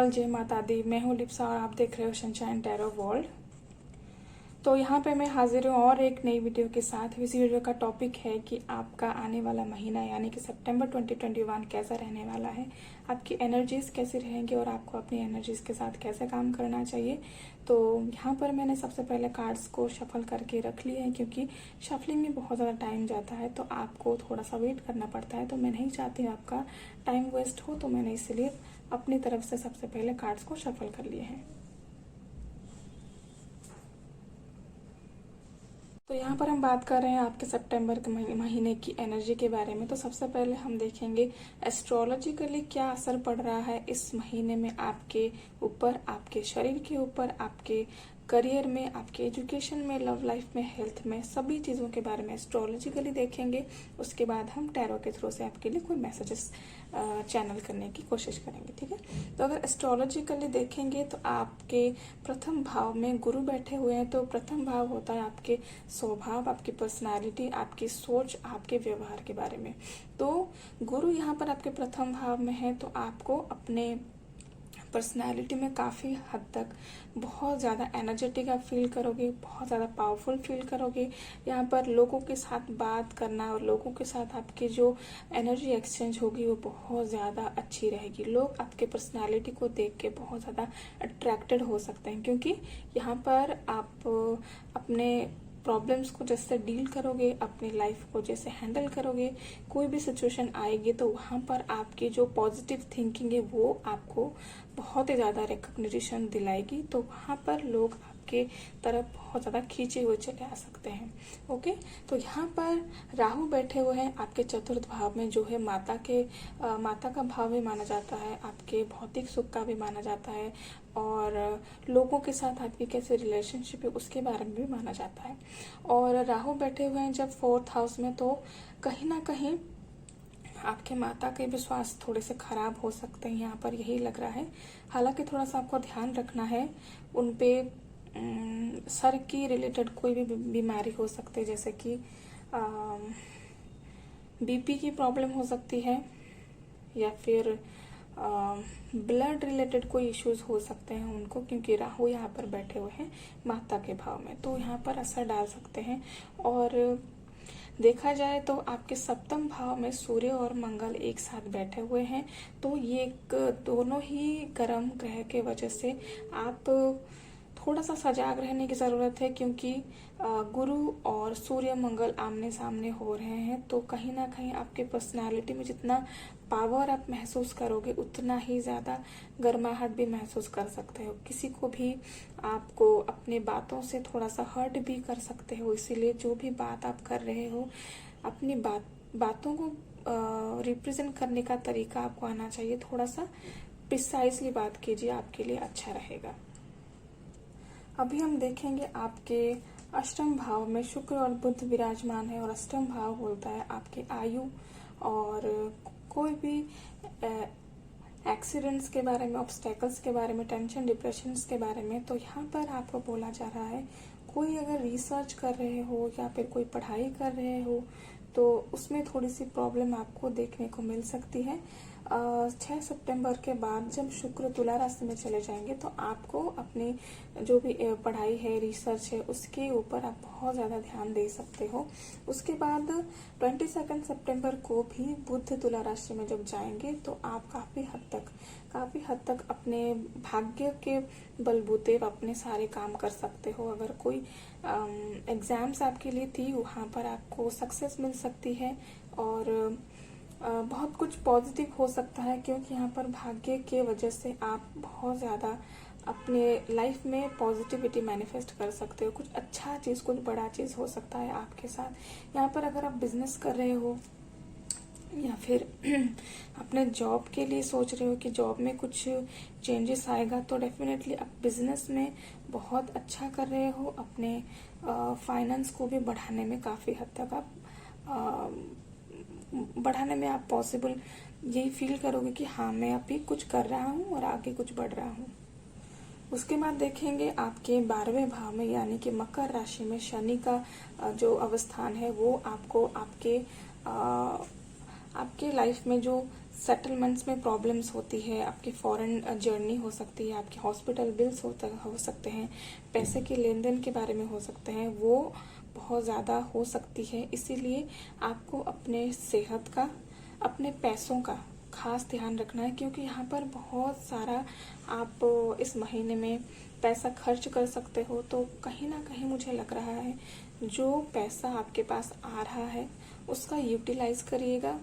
All, जय माता दी। मैं हूँ लिप्सा और आप देख रहे हो सनशाइन टैरो वर्ल्ड। तो यहाँ पे मैं हाजिर हूँ और एक नई वीडियो के साथ। इस वीडियो का टॉपिक है कि आपका आने वाला महीना यानी कि सितंबर 2021 कैसा रहने वाला है, आपकी एनर्जीज कैसी रहेंगी और आपको अपनी एनर्जीज के साथ कैसे काम करना चाहिए। तो यहाँ पर मैंने सबसे पहले कार्ड्स को शफल करके रख लिए हैं, क्योंकि शफलिंग में बहुत ज़्यादा टाइम जाता है तो आपको थोड़ा सा वेट करना पड़ता है। तो मैं नहीं चाहती हूँ आपका टाइम वेस्ट हो, तो मैंने इसलिए अपनी तरफ से सबसे पहले कार्ड्स को शफल कर लिए हैं। तो यहाँ पर हम बात कर रहे हैं आपके सितंबर के महीने की एनर्जी के बारे में। तो सबसे पहले हम देखेंगे एस्ट्रोलॉजिकली क्या असर पड़ रहा है इस महीने में आपके ऊपर, आपके शरीर के ऊपर, आपके करियर में, आपके एजुकेशन में, लव लाइफ में, हेल्थ में, सभी चीज़ों के बारे में एस्ट्रोलॉजिकली देखेंगे। उसके बाद हम टैरो के थ्रू से आपके लिए कोई मैसेजेस चैनल करने की कोशिश करेंगे, ठीक है। तो अगर एस्ट्रोलॉजिकली देखेंगे तो आपके प्रथम भाव में गुरु बैठे हुए हैं। तो प्रथम भाव होता है आपके स्वभाव, आपकी पर्सनालिटी, आपकी सोच, आपके व्यवहार के बारे में। तो गुरु यहाँ पर आपके प्रथम भाव में है तो आपको अपने पर्सनालिटी में काफ़ी हद तक बहुत ज़्यादा एनर्जेटिक आप फील करोगे, बहुत ज़्यादा पावरफुल फील करोगे। यहाँ पर लोगों के साथ बात करना और लोगों के साथ आपकी जो एनर्जी एक्सचेंज होगी वो बहुत ज़्यादा अच्छी रहेगी। लोग आपके पर्सनालिटी को देख के बहुत ज़्यादा अट्रैक्टेड हो सकते हैं, क्योंकि यहाँ पर आप अपने प्रॉब्लम्स को जैसे डील करोगे, अपनी लाइफ को जैसे हैंडल करोगे, कोई भी सिचुएशन आएगी तो वहाँ पर आपकी जो पॉजिटिव थिंकिंग है वो आपको बहुत ही ज़्यादा रिकग्निशन दिलाएगी। तो वहाँ पर लोग आपके तरफ बहुत ज़्यादा खींचे हुए चले आ सकते हैं। ओके, तो यहाँ पर राहु बैठे हुए हैं आपके चतुर्थ भाव में, जो है माता का भाव भी माना जाता है, आपके भौतिक सुख का भी माना जाता है, और लोगों के साथ आपकी कैसे रिलेशनशिप है उसके बारे में भी माना जाता है। और राहु बैठे हुए हैं जब फोर्थ हाउस में, तो कहीं ना कहीं आपके माता के भी स्वास्थ्य थोड़े से खराब हो सकते हैं, यहाँ पर यही लग रहा है। हालांकि थोड़ा सा आपको ध्यान रखना है, उनपे सर की रिलेटेड कोई भी बीमारी हो सकती है, जैसे कि बीपी की प्रॉब्लम हो सकती है, या फिर ब्लड रिलेटेड कोई इश्यूज हो सकते हैं उनको, क्योंकि राहु यहाँ पर बैठे हुए हैं माता के भाव में, तो यहाँ पर असर डाल सकते हैं। और देखा जाए तो आपके सप्तम भाव में सूर्य और मंगल एक साथ बैठे हुए हैं, तो ये दोनों ही गर्म ग्रह के वजह से आप थोड़ा सा सजाग रहने की ज़रूरत है, क्योंकि गुरु और सूर्य मंगल आमने सामने हो रहे हैं। तो कहीं ना कहीं आपके पर्सनालिटी में जितना पावर आप महसूस करोगे उतना ही ज़्यादा गर्माहट भी महसूस कर सकते हो। किसी को भी आपको अपने बातों से थोड़ा सा हर्ट भी कर सकते हो, इसीलिए जो भी बात आप कर रहे हो अपनी बातों को रिप्रेजेंट करने का तरीका आपको आना चाहिए। थोड़ा सा प्रिसाइजली बात कीजिए, आपके लिए अच्छा रहेगा। अभी हम देखेंगे आपके अष्टम भाव में शुक्र और बुध विराजमान है, और अष्टम भाव बोलता है आपके आयु और कोई भी एक्सीडेंट्स के बारे में, ऑब्स्टेकल्स के बारे में, टेंशन डिप्रेशन के बारे में। तो यहाँ पर आपको बोला जा रहा है, कोई अगर रिसर्च कर रहे हो या फिर कोई पढ़ाई कर रहे हो तो उसमें थोड़ी सी प्रॉब्लम आपको देखने को मिल सकती है। 6 सितंबर के बाद जब शुक्र तुला राशि में चले जाएंगे तो आपको अपनी जो भी पढ़ाई है, रिसर्च है, उसके ऊपर आप बहुत ज़्यादा ध्यान दे सकते हो। उसके बाद 22 सितंबर को भी बुध तुला राशि में जब जाएंगे तो आप काफ़ी हद तक अपने भाग्य के बलबूते अपने सारे काम कर सकते हो। अगर कोई एग्जाम्स आपके लिए थी, वहाँ पर आपको सक्सेस मिल सकती है, और बहुत कुछ पॉजिटिव हो सकता है, क्योंकि यहाँ पर भाग्य के वजह से आप बहुत ज़्यादा अपने लाइफ में पॉजिटिविटी मैनिफेस्ट कर सकते हो। कुछ अच्छा चीज़, कुछ बड़ा चीज़ हो सकता है आपके साथ। यहाँ पर अगर आप बिजनेस कर रहे हो या फिर अपने जॉब के लिए सोच रहे हो कि जॉब में कुछ चेंजेस आएगा, तो डेफिनेटली आप बिजनेस में बहुत अच्छा कर रहे हो। अपने फाइनेंस को भी बढ़ाने में काफ़ी हद तक आप पॉसिबल यही फील करोगे कि हाँ, मैं अभी कुछ कर रहा हूँ और आगे कुछ बढ़ रहा हूँ। उसके बाद देखेंगे आपके 12वें भाव में यानी कि मकर राशि में शनि का जो अवस्थान है वो आपको आपके लाइफ में जो सेटलमेंट्स में प्रॉब्लम्स होती है, आपकी फॉरेन जर्नी हो सकती है, आपके हॉस्पिटल बिल्स हो सकते हैं, पैसे के लेन देन के बारे में हो सकते हैं, वो बहुत ज़्यादा हो सकती है। इसीलिए आपको अपने सेहत का, अपने पैसों का खास ध्यान रखना है, क्योंकि यहाँ पर बहुत सारा आप इस महीने में पैसा खर्च कर सकते हो। तो कहीं ना कहीं मुझे लग रहा है जो पैसा आपके पास आ रहा है उसका यूटिलाइज करिएगा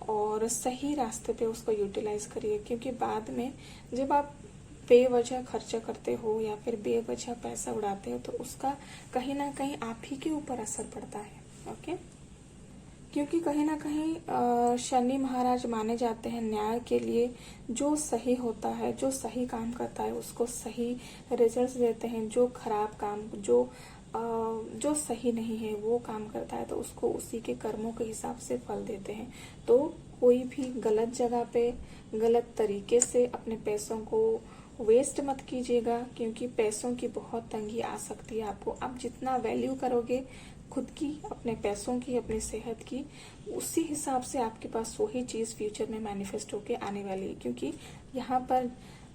और सही रास्ते पे उसको यूटिलाइज करिए, क्योंकि बाद में जब आप बेवजह खर्चा करते हो या फिर बेवजह पैसा उड़ाते हो तो उसका कहीं ना कहीं आप ही के ऊपर असर पड़ता है। ओके, क्योंकि कहीं ना कहीं शनि महाराज माने जाते हैं न्याय के लिए। जो सही होता है, जो सही काम करता है उसको सही रिजल्ट्स देते हैं। जो खराब काम, जो सही नहीं है वो काम करता है तो उसको उसी के कर्मों के हिसाब से फल देते हैं। तो कोई भी गलत जगह पे गलत तरीके से अपने पैसों को वेस्ट मत कीजिएगा, क्योंकि पैसों की बहुत तंगी आ सकती है आपको। आप जितना वैल्यू करोगे खुद की, अपने पैसों की, अपनी सेहत की, उसी हिसाब से आपके पास वही चीज फ्यूचर में मैनिफेस्ट होके आने वाली है। क्योंकि यहाँ पर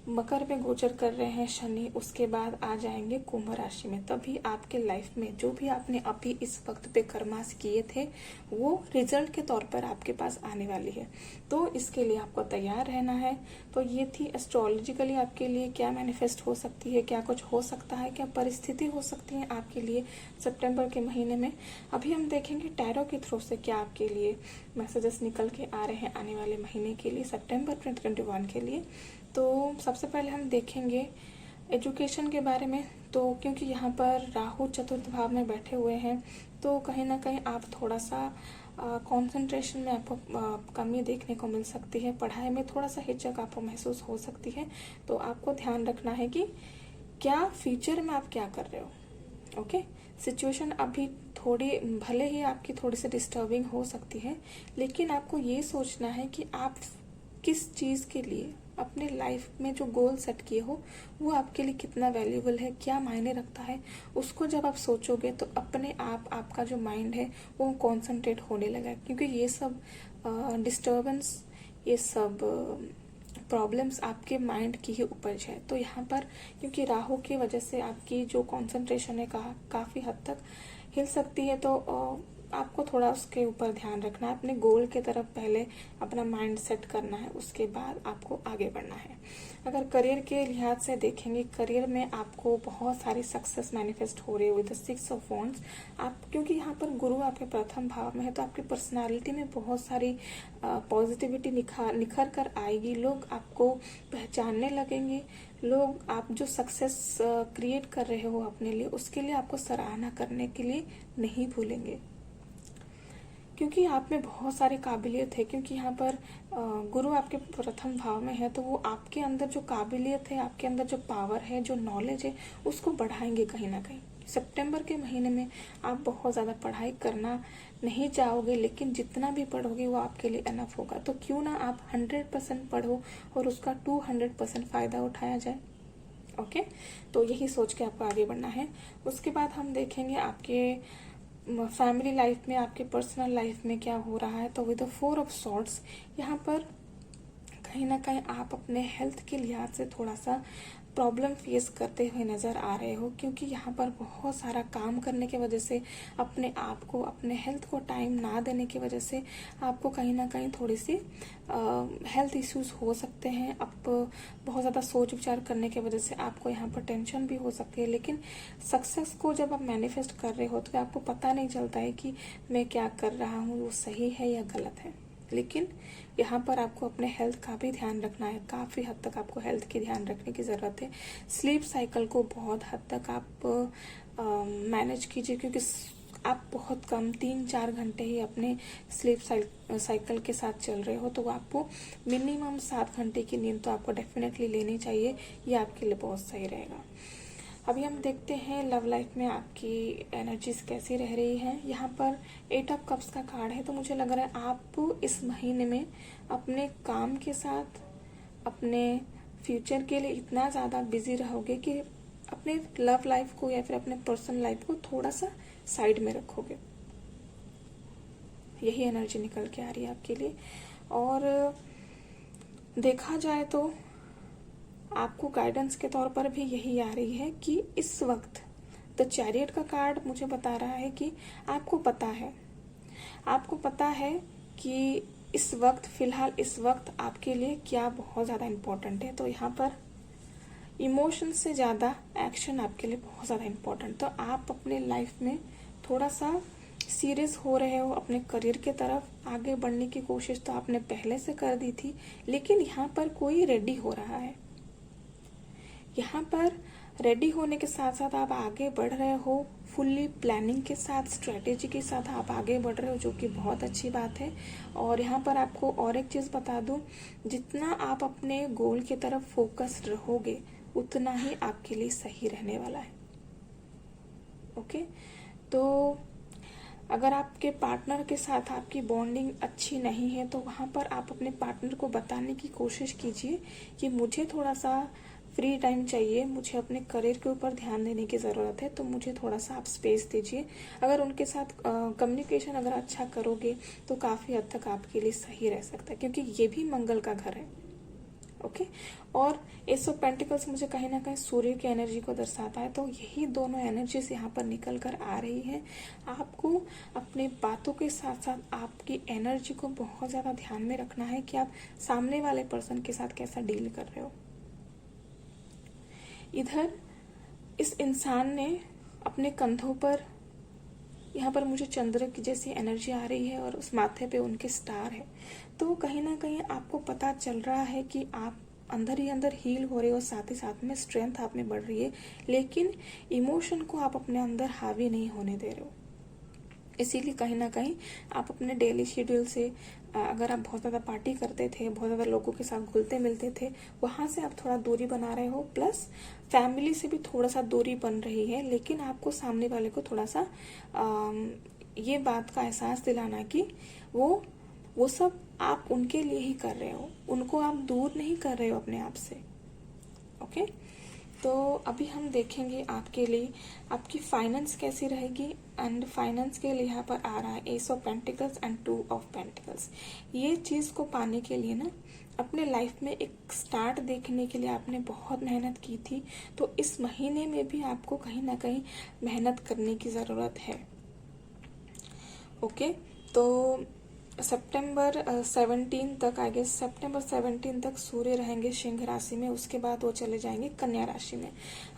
मकर में गोचर कर रहे हैं शनि, उसके बाद आ जाएंगे कुंभ राशि में, तभी आपके लाइफ में जो भी आपने अभी इस वक्त पे कर्मास किए थे वो रिजल्ट के तौर पर आपके पास आने वाली है। तो इसके लिए आपको तैयार रहना है। तो ये थी एस्ट्रोलॉजिकली आपके लिए क्या मैनिफेस्ट हो सकती है, क्या कुछ हो सकता है, क्या परिस्थिति हो सकती है आपके लिए सितंबर के महीने में। अभी हम देखेंगे टैरो के थ्रू से क्या आपके लिए मैसेजेस निकल के आ रहे हैं आने वाले महीने के लिए, सितंबर 2021 के लिए। तो सबसे पहले हम देखेंगे एजुकेशन के बारे में। तो क्योंकि यहाँ पर राहु चतुर्थ भाव में बैठे हुए हैं तो कहीं ना कहीं आप थोड़ा सा कंसंट्रेशन में आपको कमी देखने को मिल सकती है, पढ़ाई में थोड़ा सा हिचक आपको महसूस हो सकती है। तो आपको ध्यान रखना है कि क्या फ्यूचर में आप क्या कर रहे हो। ओके, सिचुएशन अभी थोड़ी भले ही आपकी थोड़ी सी डिस्टर्बिंग हो सकती है, लेकिन आपको ये सोचना है कि आप किस चीज के लिए अपने लाइफ में जो गोल सेट किए हो वो आपके लिए कितना वैल्यूबल है, क्या मायने रखता है। उसको जब आप सोचोगे तो अपने आप आपका जो माइंड है वो कॉन्सेंट्रेट होने लगा, क्योंकि ये सब डिस्टर्बेंस, ये सब प्रॉब्लम्स आपके माइंड की ही उपज है। तो यहाँ पर क्योंकि राहु की वजह से आपकी जो कंसंट्रेशन है काफी हद तक हिल सकती है। तो आपको थोड़ा उसके ऊपर ध्यान रखना है, अपने गोल के तरफ पहले अपना माइंड सेट करना है, उसके बाद आपको आगे बढ़ना है। अगर करियर के लिहाज से देखेंगे, करियर में आपको बहुत सारी सक्सेस मैनिफेस्ट हो रही है विद 6 ऑफ वॉन्ड्स। आप क्योंकि यहाँ पर गुरु आपके प्रथम भाव में है तो आपकी पर्सनालिटी में बहुत सारी पॉजिटिविटी निखर कर आएगी। लोग आपको पहचानने लगेंगे। लोग आप जो सक्सेस क्रिएट कर रहे हो अपने लिए उसके लिए आपको सराहना करने के लिए नहीं भूलेंगे, क्योंकि आप में बहुत सारी काबिलियत है। क्योंकि यहाँ पर गुरु आपके प्रथम भाव में है तो वो आपके अंदर जो काबिलियत है, आपके अंदर जो पावर है, जो नॉलेज है उसको बढ़ाएंगे कहीं ना कहीं। सितंबर के महीने में आप बहुत ज़्यादा पढ़ाई करना नहीं चाहोगे, लेकिन जितना भी पढ़ोगे वो आपके लिए एनफ होगा। तो क्यों ना आप 100% पढ़ो और उसका 200% फायदा उठाया जाए। ओके, तो यही सोच के आपको आगे बढ़ना है। उसके बाद हम देखेंगे आपके फैमिली लाइफ में, आपके पर्सनल लाइफ में क्या हो रहा है। तो विद द 4 ऑफ सॉर्ड्स यहाँ पर कहीं ना कहीं आप अपने हेल्थ के लिहाज से थोड़ा सा प्रॉब्लम फेस करते हुए नजर आ रहे हो, क्योंकि यहाँ पर बहुत सारा काम करने की वजह से, अपने आप को, अपने हेल्थ को टाइम ना देने की वजह से आपको कहीं ना कहीं थोड़ी सी हेल्थ इश्यूज हो सकते हैं। आप बहुत ज़्यादा सोच विचार करने की वजह से आपको यहाँ पर टेंशन भी हो सकती है। लेकिन सक्सेस को जब आप मैनिफेस्ट कर रहे हो तो आपको पता नहीं चलता है कि मैं क्या कर रहा हूँ वो सही है या गलत है। लेकिन यहाँ पर आपको अपने हेल्थ का भी ध्यान रखना है। काफ़ी हद तक आपको हेल्थ की ध्यान रखने की ज़रूरत है। स्लीप साइकिल को बहुत हद तक आप मैनेज कीजिए, क्योंकि आप बहुत कम 3-4 घंटे ही अपने स्लीप साइकिल के साथ चल रहे हो। तो आपको मिनिमम 7 घंटे की नींद तो आपको डेफिनेटली लेनी चाहिए। ये आपके लिए बहुत सही रहेगा। अभी हम देखते हैं लव लाइफ में आपकी एनर्जीज कैसी रह रही हैं। यहाँ पर 8 ऑफ कप्स का कार्ड है, तो मुझे लग रहा है आप इस महीने में अपने काम के साथ, अपने फ्यूचर के लिए इतना ज़्यादा बिजी रहोगे कि अपने लव लाइफ को या फिर अपने पर्सनल लाइफ को थोड़ा सा साइड में रखोगे। यही एनर्जी निकल के आ रही है आपके लिए। और देखा जाए तो आपको गाइडेंस के तौर पर भी यही आ रही है कि इस वक्त द चैरियट का कार्ड मुझे बता रहा है कि आपको पता है कि इस वक्त, फिलहाल इस वक्त आपके लिए क्या बहुत ज़्यादा इम्पोर्टेंट है। तो यहाँ पर इमोशन से ज़्यादा एक्शन आपके लिए बहुत ज़्यादा इम्पोर्टेंट। तो आप अपने लाइफ में थोड़ा सा सीरियस हो रहे हो, अपने करियर के तरफ आगे बढ़ने की कोशिश तो आपने पहले से कर दी थी, लेकिन यहाँ पर कोई रेडी हो रहा है। यहाँ पर रेडी होने के साथ साथ आप आगे बढ़ रहे हो, फुल्ली प्लानिंग के साथ, स्ट्रेटेजी के साथ आप आगे बढ़ रहे हो, जो कि बहुत अच्छी बात है। और यहाँ पर आपको और एक चीज़ बता दूं, जितना आप अपने गोल की तरफ फोकस्ड रहोगे उतना ही आपके लिए सही रहने वाला है। ओके, तो अगर आपके पार्टनर के साथ आपकी बॉन्डिंग अच्छी नहीं है तो वहाँ पर आप अपने पार्टनर को बताने की कोशिश कीजिए कि मुझे थोड़ा सा फ्री टाइम चाहिए, मुझे अपने करियर के ऊपर ध्यान देने की ज़रूरत है, तो मुझे थोड़ा सा आप स्पेस दीजिए। अगर उनके साथ कम्युनिकेशन अगर अच्छा करोगे तो काफ़ी हद तक आपके लिए सही रह सकता है, क्योंकि ये भी मंगल का घर है। ओके, और एस ऑफ पेंटिकल्स मुझे कहीं ना कहीं सूर्य की एनर्जी को दर्शाता है। तो यही दोनों एनर्जीज यहाँ पर निकल कर आ रही है। आपको अपने बातों के साथ साथ आपकी एनर्जी को बहुत ज़्यादा ध्यान में रखना है कि आप सामने वाले पर्सन के साथ कैसा डील कर रहे हो। इधर इस इंसान ने अपने कंधों पर, यहाँ पर मुझे चंद्र की जैसी एनर्जी आ रही है और उस माथे पे उनके स्टार है। तो कहीं ना कहीं आपको पता चल रहा है कि आप अंदर ही अंदर हील हो रहे हो, साथ ही साथ में स्ट्रेंथ आप में बढ़ रही है, लेकिन इमोशन को आप अपने अंदर हावी नहीं होने दे रहे हो। इसीलिए कहीं ना कहीं आप अपने डेली शेड्यूल से, अगर आप बहुत ज़्यादा पार्टी करते थे, बहुत ज़्यादा लोगों के साथ घुलते मिलते थे, वहाँ से आप थोड़ा दूरी बना रहे हो, प्लस फैमिली से भी थोड़ा सा दूरी बन रही है। लेकिन आपको सामने वाले को थोड़ा सा ये बात का एहसास दिलाना कि वो सब आप उनके लिए ही कर रहे हो, उनको आप दूर नहीं कर रहे हो अपने आप से। ओके, तो अभी हम देखेंगे आपके लिए आपकी फाइनेंस कैसी रहेगी। एंड फाइनेंस के लिए यहाँ पर आ रहा है S of pentacles and 2 of pentacles. ये चीज़ को पाने के लिए ना, अपने लाइफ में एक स्टार्ट देखने के लिए आपने बहुत मेहनत की थी, तो इस महीने में भी आपको कहीं ना कहीं मेहनत करने की ज़रूरत है। ओके, तो सितंबर 17 तक, आई गेस सितंबर 17 तक सूर्य रहेंगे सिंह राशि में, उसके बाद वो चले जाएंगे कन्या राशि में।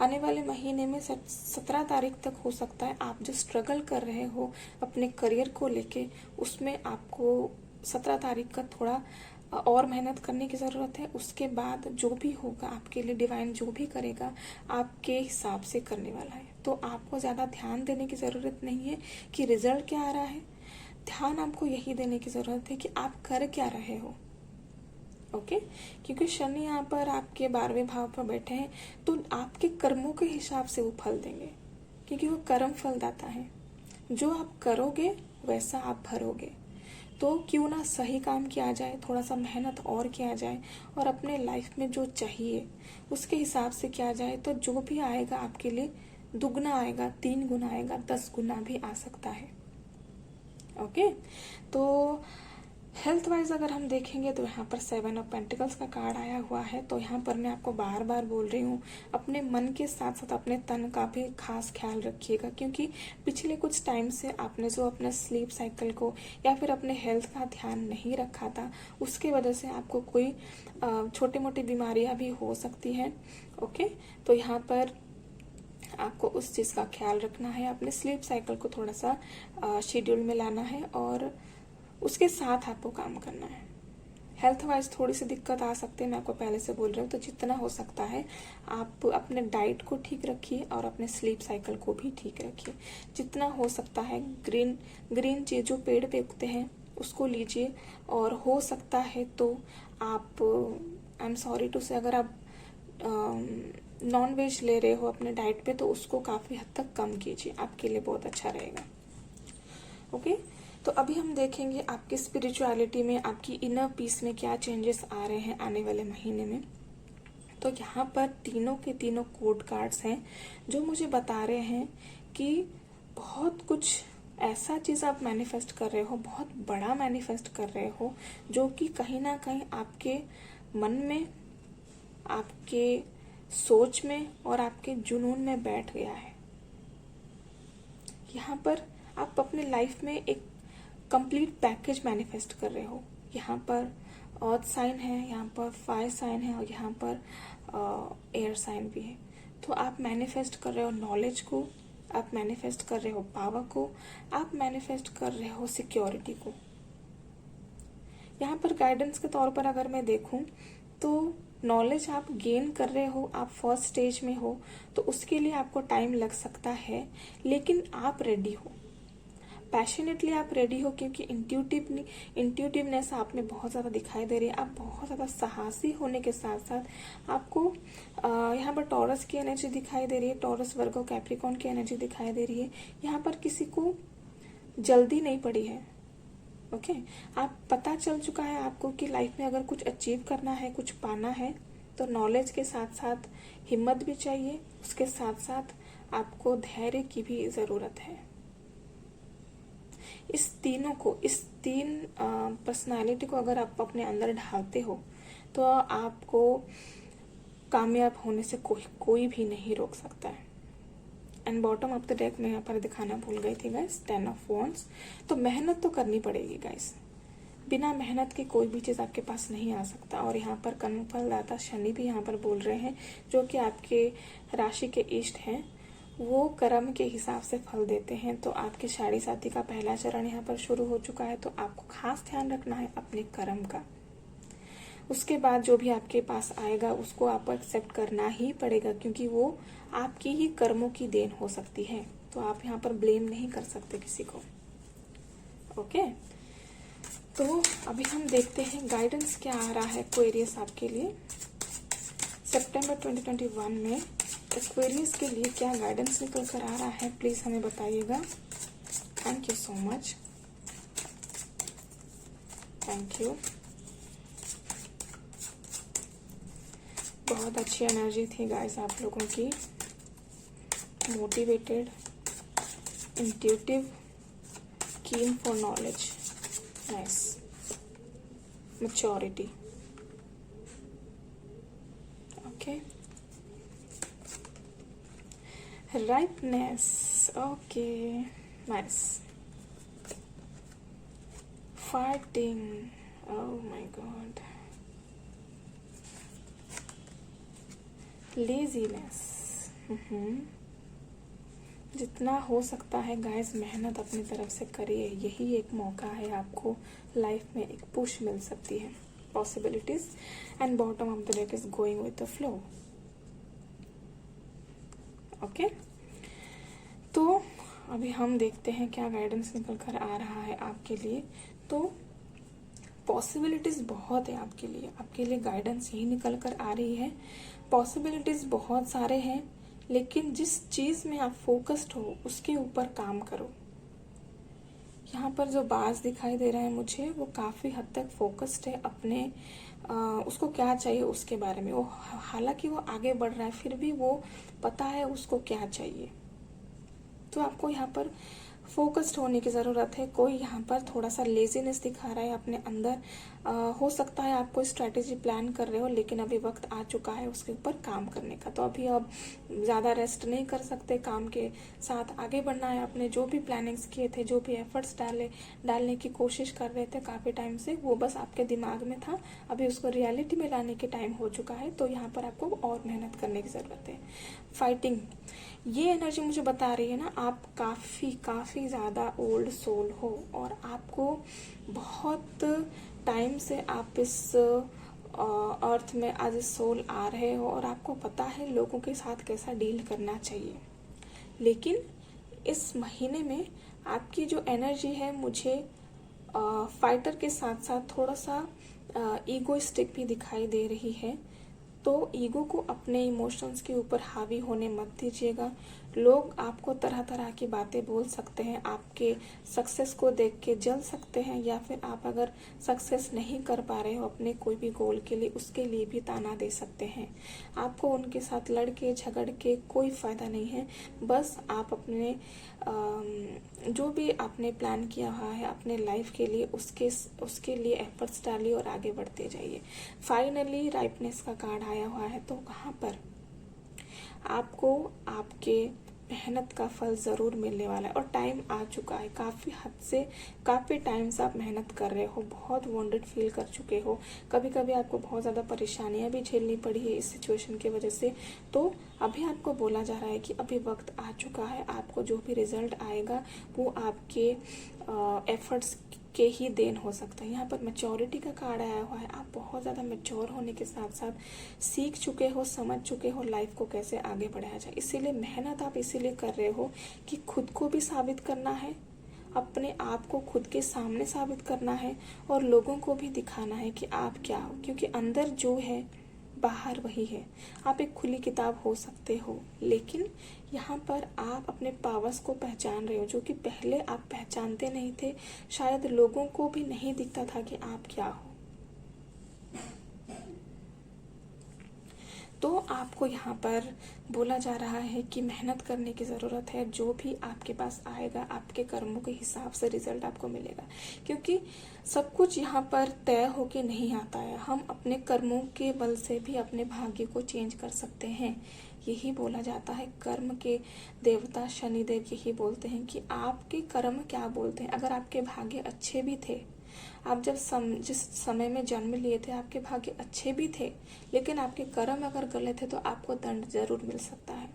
आने वाले महीने में 17 तारीख तक हो सकता है आप जो स्ट्रगल कर रहे हो अपने करियर को लेके, उसमें आपको 17 तारीख का थोड़ा और मेहनत करने की ज़रूरत है। उसके बाद जो भी होगा आपके लिए, डिवाइन जो भी करेगा आपके हिसाब से करने वाला है। तो आपको ज़्यादा ध्यान देने की ज़रूरत नहीं है कि रिजल्ट क्या आ रहा है, ध्यान आपको यही देने की जरूरत है कि आप कर क्या रहे हो। ओके, क्योंकि शनि यहाँ पर आपके 12वें भाव पर बैठे हैं, तो आपके कर्मों के हिसाब से वो फल देंगे, क्योंकि वो कर्म फलदाता है। जो आप करोगे वैसा आप भरोगे। तो क्यों ना सही काम किया जाए, थोड़ा सा मेहनत और किया जाए, और अपने लाइफ में जो चाहिए उसके हिसाब से किया जाए, तो जो भी आएगा आपके लिए दुगना आएगा, 3 गुना आएगा, 10 गुना भी आ सकता है। ओके, तो हेल्थ वाइज अगर हम देखेंगे तो यहाँ पर 7 ऑफ पेंटिकल्स का कार्ड आया हुआ है। तो यहाँ पर मैं आपको बार बार बोल रही हूँ, अपने मन के साथ साथ अपने तन का भी खास ख्याल रखिएगा, क्योंकि पिछले कुछ टाइम से आपने जो अपने स्लीप साइकिल को या फिर अपने हेल्थ का ध्यान नहीं रखा था, उसके वजह से आपको कोई छोटी मोटी बीमारियाँ भी हो सकती हैं। ओके, तो यहाँ पर आपको उस चीज़ का ख्याल रखना है, अपने स्लीप साइकिल को थोड़ा सा शेड्यूल में लाना है और उसके साथ आपको काम करना है। हेल्थ वाइज थोड़ी सी दिक्कत आ सकती है, मैं आपको पहले से बोल रही हूँ, तो जितना हो सकता है आप अपने डाइट को ठीक रखिए और अपने स्लीप साइकिल को भी ठीक रखिए। जितना हो सकता है ग्रीन चीज जो पेड़ पे उगते हैं उसको लीजिए, और हो सकता है तो आप, आई एम सॉरी टू से, अगर आप नॉन वेज ले रहे हो अपने डाइट पे तो उसको काफ़ी हद तक कम कीजिए, आपके लिए बहुत अच्छा रहेगा। ओके, तो अभी हम देखेंगे आपकी स्पिरिचुअलिटी में, आपकी इनर पीस में क्या चेंजेस आ रहे हैं आने वाले महीने में। तो यहाँ पर तीनों के तीनों कोड कार्ड्स हैं जो मुझे बता रहे हैं कि बहुत कुछ ऐसा चीज़ आप मैनिफेस्ट कर रहे हो, बहुत बड़ा मैनिफेस्ट कर रहे हो, जो कि कहीं ना कहीं आपके मन में, आपके सोच में और आपके जुनून में बैठ गया है। यहाँ पर आप अपने लाइफ में एक कंप्लीट पैकेज मैनिफेस्ट कर रहे हो। यहाँ पर अर्थ साइन है, यहाँ पर फायर साइन है और यहाँ पर एयर साइन भी है। तो आप मैनिफेस्ट कर रहे हो नॉलेज को, आप मैनिफेस्ट कर रहे हो पावर को, आप मैनिफेस्ट कर रहे हो सिक्योरिटी को। यहाँ पर गाइडेंस के तौर पर अगर मैं देखूं तो नॉलेज आप गेन कर रहे हो, आप फर्स्ट स्टेज में हो, तो उसके लिए आपको टाइम लग सकता है, लेकिन आप रेडी हो, पैशनेटली आप रेडी हो, क्योंकि इंट्यूटिवनेस आप में बहुत ज़्यादा दिखाई दे रही है। आप बहुत ज़्यादा साहसी होने के साथ साथ आपको यहाँ पर टॉरस की एनर्जी दिखाई दे रही है, टॉरस वर्गो कैप्रिकॉन की एनर्जी दिखाई दे रही है। यहाँ पर किसी को जल्दी नहीं पड़ी है, ओके। आप पता चल चुका है आपको कि लाइफ में अगर कुछ अचीव करना है, कुछ पाना है, तो नॉलेज के साथ साथ हिम्मत भी चाहिए, उसके साथ साथ आपको धैर्य की भी ज़रूरत है। इस तीन पर्सनालिटी को अगर आप अपने अंदर ढालते हो तो आपको कामयाब होने से कोई भी नहीं रोक सकता है। And bottom of the deck में यहाँ पर दिखाना भूल गई थी गाइस, 10 ऑफ वॉन्ड्स। तो मेहनत तो करनी पड़ेगी गाइस, बिना मेहनत के कोई भी चीज़ आपके पास नहीं आ सकता। और यहाँ पर कर्मफलदाता शनि भी यहाँ पर बोल रहे हैं, जो कि आपके राशि के इष्ट हैं, वो कर्म के हिसाब से फल देते हैं। तो आपके शादी साथी का पहला चरण यहाँ पर शुरू हो चुका है, तो आपको खास ध्यान रखना है अपने कर्म का। उसके बाद जो भी आपके पास आएगा उसको आपको एक्सेप्ट करना ही पड़ेगा, क्योंकि वो आपकी ही कर्मों की देन हो सकती है। तो आप यहाँ पर ब्लेम नहीं कर सकते किसी को, ओके। तो अभी हम देखते हैं गाइडेंस क्या आ रहा है एक्वेरियस आपके लिए सितंबर 2021 में। एक्वेरियस के लिए क्या गाइडेंस निकल कर आ रहा है, प्लीज हमें बताइएगा। Thank you so much, thank you. बहुत अच्छी एनर्जी थी गाइस आप लोगों की, मोटिवेटेड, इंट्यूटिव, कीन for knowledge, nice, maturity, okay, ripeness, okay, nice, fighting, oh my god, laziness, जितना हो सकता है गाइस मेहनत अपनी तरफ से करिए, यही एक मौका है आपको लाइफ में एक पुश मिल सकती है, possibilities. And bottom of the deck is going with the flow, okay. तो अभी हम देखते हैं क्या गाइडेंस निकल कर आ रहा है आपके लिए। तो पॉसिबिलिटीज बहुत है आपके लिए गाइडेंस यही निकल कर आ रही है। पॉसिबिलिटीज बहुत सारे हैं, लेकिन जिस चीज में आप फोकस्ड हो उसके ऊपर काम करो। यहाँ पर जो बाज दिखाई दे रहा है मुझे, वो काफी हद तक फोकस्ड है अपने उसको क्या चाहिए उसके बारे में। वो हालांकि वो आगे बढ़ रहा है, फिर भी वो पता है उसको क्या चाहिए। तो आपको यहाँ पर फोकस्ड होने की ज़रूरत है। कोई यहाँ पर थोड़ा सा लेजीनेस दिखा रहा है अपने अंदर, हो सकता है आप कोई स्ट्रैटेजी प्लान कर रहे हो, लेकिन अभी वक्त आ चुका है उसके ऊपर काम करने का। तो अभी अब ज़्यादा रेस्ट नहीं कर सकते, काम के साथ आगे बढ़ना है। अपने जो भी प्लानिंग्स किए थे, जो भी एफर्ट्स डालने की कोशिश कर रहे थे काफ़ी टाइम से, वो बस आपके दिमाग में था, अभी उसको रियलिटी में लाने के टाइम हो चुका है। तो यहाँ पर आपको और मेहनत करने की ज़रूरत है। फाइटिंग, ये एनर्जी मुझे बता रही है ना, आप काफ़ी ज़्यादा ओल्ड सोल हो और आपको बहुत टाइम से आप इस अर्थ में आज सोल आ रहे हो और आपको पता है लोगों के साथ कैसा डील करना चाहिए। लेकिन इस महीने में आपकी जो एनर्जी है मुझे फाइटर के साथ साथ थोड़ा सा ईगोइस्टिक भी दिखाई दे रही है। तो ईगो को अपने इमोशंस के ऊपर हावी होने मत दीजिएगा। लोग आपको तरह तरह की बातें बोल सकते हैं, आपके सक्सेस को देख के जल सकते हैं, या फिर आप अगर सक्सेस नहीं कर पा रहे हो अपने कोई भी गोल के लिए, उसके लिए भी ताना दे सकते हैं। आपको उनके साथ लड़के झगड़ के कोई फायदा नहीं है। बस आप अपने जो भी आपने प्लान किया हुआ है अपने लाइफ के लिए, उसके लिए एफर्ट्स डालिए और आगे बढ़ते जाइए। फाइनली राइपनेस का कार्ड आया हुआ है, तो कहाँ पर आपको आपके मेहनत का फल जरूर मिलने वाला है और टाइम आ चुका है। काफी हद से काफी टाइम से आप मेहनत कर रहे हो, बहुत वॉन्डेड फील कर चुके हो, कभी कभी आपको बहुत ज्यादा परेशानियां भी झेलनी पड़ी है इस सिचुएशन की वजह से। तो अभी आपको बोला जा रहा है कि अभी वक्त आ चुका है, आपको जो भी रिजल्ट आएगा वो आपके एफर्ट्स के ही देन हो सकता है। यहाँ पर मैच्योरिटी का कार्ड आया हुआ है। आप बहुत ज़्यादा मैच्योर होने के साथ साथ सीख चुके हो, समझ चुके हो लाइफ को कैसे आगे बढ़ाया जाए। इसीलिए मेहनत आप इसीलिए कर रहे हो कि खुद को भी साबित करना है, अपने आप को खुद के सामने साबित करना है और लोगों को भी दिखाना है कि आप क्या हो, क्योंकि अंदर जो है बाहर वही है। आप एक खुली किताब हो सकते हो, लेकिन यहाँ पर आप अपने पावर्स को पहचान रहे हो, जो कि पहले आप पहचानते नहीं थे। शायद लोगों को भी नहीं दिखता था कि आप क्या हो। तो आपको यहाँ पर बोला जा रहा है कि मेहनत करने की ज़रूरत है। जो भी आपके पास आएगा आपके कर्मों के हिसाब से रिजल्ट आपको मिलेगा, क्योंकि सब कुछ यहाँ पर तय होके नहीं आता है। हम अपने कर्मों के बल से भी अपने भाग्य को चेंज कर सकते हैं। यही बोला जाता है, कर्म के देवता शनिदेव यही बोलते हैं कि आपके कर्म क्या बोलते हैं। अगर आपके भाग्य अच्छे भी थे, आप जब जिस समय में जन्म लिए थे आपके भाग्य अच्छे भी थे, लेकिन आपके कर्म अगर गलत है तो आपको दंड जरूर मिल सकता है।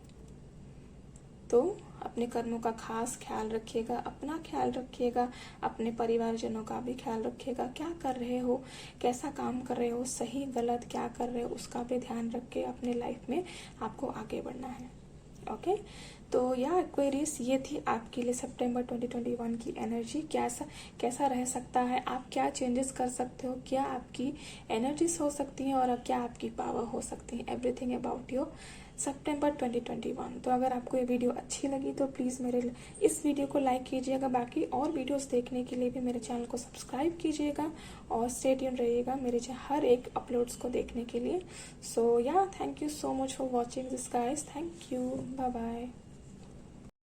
तो अपने कर्मों का खास ख्याल रखिएगा, अपना ख्याल रखिएगा, अपने परिवारजनों का भी ख्याल रखिएगा। क्या कर रहे हो, कैसा काम कर रहे हो, सही गलत क्या कर रहे हो, उसका भी ध्यान रख के अपने लाइफ में आपको आगे बढ़ना है। ओके, तो या एक्वेरियस, ये थी आपके लिए सितंबर 2021 की एनर्जी। कैसा रह सकता है, आप क्या चेंजेस कर सकते हो, क्या आपकी एनर्जीज हो सकती हैं और क्या आपकी पावर हो सकती है, एवरीथिंग अबाउट योर सितंबर 2021। तो अगर आपको ये वीडियो अच्छी लगी तो प्लीज़ मेरे इस वीडियो को लाइक कीजिएगा। बाकी और वीडियोस देखने के लिए भी मेरे चैनल को सब्सक्राइब कीजिएगा और स्टे ट्यून रहिएगा मेरे हर एक अपलोड्स को देखने के लिए। सो या thank you so much for watching this guys. Thank you, bye bye.